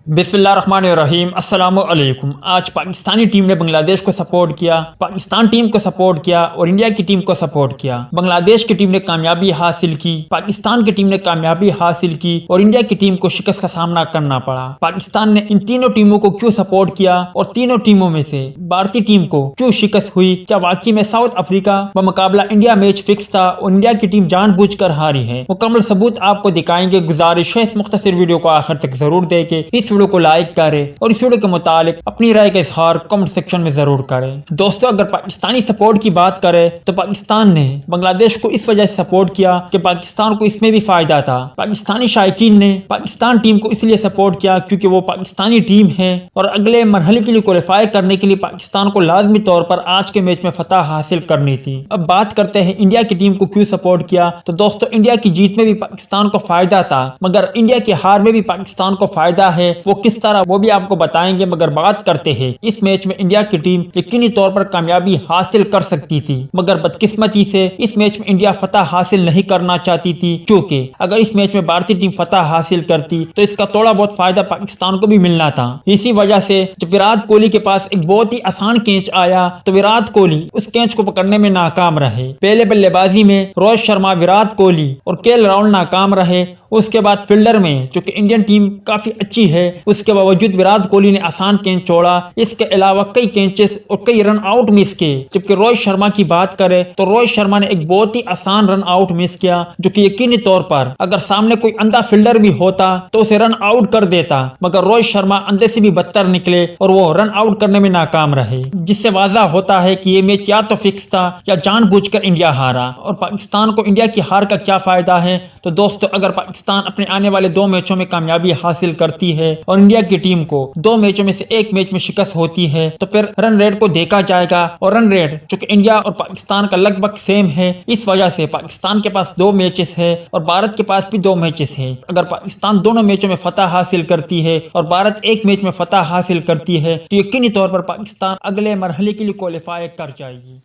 بسم اللہ الرحمن الرحیم۔ السلام علیکم۔ آج پاکستانی ٹیم نے بنگلہ دیش کو سپورٹ کیا، پاکستان ٹیم کو سپورٹ کیا اور انڈیا کی ٹیم کو سپورٹ کیا۔ بنگلہ دیش کی ٹیم نے کامیابی حاصل کی، پاکستان کی ٹیم نے کامیابی حاصل کی اور انڈیا کی ٹیم کو شکست کا سامنا کرنا پڑا۔ پاکستان نے ان تینوں ٹیموں کو کیوں سپورٹ کیا اور تینوں ٹیموں میں سے بھارتی ٹیم کو کیوں شکست ہوئی؟ کیا واقعی میں ساؤتھ افریقہ بمقابلہ انڈیا میچ فکس تھا اور انڈیا کی ٹیم جان بوجھ کر ہاری ہے؟ مکمل ثبوت آپ کو دکھائیں گے۔ گزارش ہے اس مختصر ویڈیو کو آخر تک ضرور دیکھیں، اس ویڈیو کو لائک کریں اور اس ویڈیو کے متعلق اپنی رائے کا اظہار کمنٹ سیکشن میں ضرور کریں۔ دوستو، اگر پاکستانی سپورٹ کی بات کریں تو پاکستان نے بنگلہ دیش کو اس وجہ سے سپورٹ کیا کہ پاکستان کو اس میں بھی فائدہ تھا۔ پاکستانی شائقین نے پاکستان ٹیم کو اس لیے سپورٹ کیا کیونکہ وہ پاکستانی ٹیم ہے اور اگلے مرحلے کے لیے کوالیفائی کرنے کے لیے پاکستان کو لازمی طور پر آج کے میچ میں فتح حاصل کرنی تھی۔ اب بات کرتے ہیں انڈیا کی ٹیم کو کیوں سپورٹ کیا۔ تو دوستو، انڈیا کی جیت میں بھی پاکستان کو فائدہ تھا مگر انڈیا کی ہار میں بھی پاکستان کو فائدہ ہے۔ وہ کس طرح وہ بھی آپ کو بتائیں گے، مگر بات کرتے ہیں اس میچ میں انڈیا کی ٹیم یقینی طور پر کامیابی حاصل کر سکتی تھی مگر بدقسمتی سے اس میچ میں انڈیا فتح حاصل نہیں کرنا چاہتی تھی، کیونکہ اگر اس میچ میں بھارتی ٹیم فتح حاصل کرتی تو اس کا تھوڑا بہت فائدہ پاکستان کو بھی ملنا تھا۔ اسی وجہ سے جب وراٹ کوہلی کے پاس ایک بہت ہی آسان کیچ آیا تو وراٹ کوہلی اس کیچ کو پکڑنے میں ناکام رہے۔ پہلے بلے بازی میں روہت شرما، وراٹ کوہلی اور کے ایل راہل ناکام رہے۔ اس کے بعد فیلڈر میں چونکہ انڈین ٹیم کافی اچھی ہے، اس کے باوجود وراٹ کوہلی نے آسان کیچ چھوڑا۔ اس کے علاوہ کئی کیچز اور کئی رن آؤٹ مس کیے۔ جبکہ روہت شرما کی بات کرے تو روہت شرما نے ایک بہت ہی آسان رن آؤٹ مس کیا جو کہ یقینی طور پر اگر سامنے کوئی اندھا فیلڈر بھی ہوتا تو اسے رن آؤٹ کر دیتا، مگر روہت شرما اندھے سے بھی بدتر نکلے اور وہ رن آؤٹ کرنے میں ناکام رہے، جس سے واضح ہوتا ہے کہ یہ میچ یا تو فکس تھا یا جان بوجھ کر انڈیا ہارا۔ اور پاکستان کو انڈیا کی ہار کا کیا فائدہ ہے؟ تو دوستو، اگر پاکستان اپنے آنے والے 2 میچوں میں کامیابی حاصل کرتی ہے اور انڈیا کی ٹیم کو 2 میچوں میں سے ایک میچ میں شکست ہوتی ہے تو پھر رن ریٹ کو دیکھا جائے گا، اور رن ریٹ چونکہ انڈیا اور پاکستان کا لگ بھگ سیم ہے، اس وجہ سے پاکستان کے پاس 2 میچز ہے اور بھارت کے پاس بھی 2 میچز ہے۔ اگر پاکستان دونوں میچوں میں فتح حاصل کرتی ہے اور بھارت ایک میچ میں فتح حاصل کرتی ہے تو یقینی طور پر پاکستان اگلے مرحلے کے لیے کوالیفائی کر جائے گی۔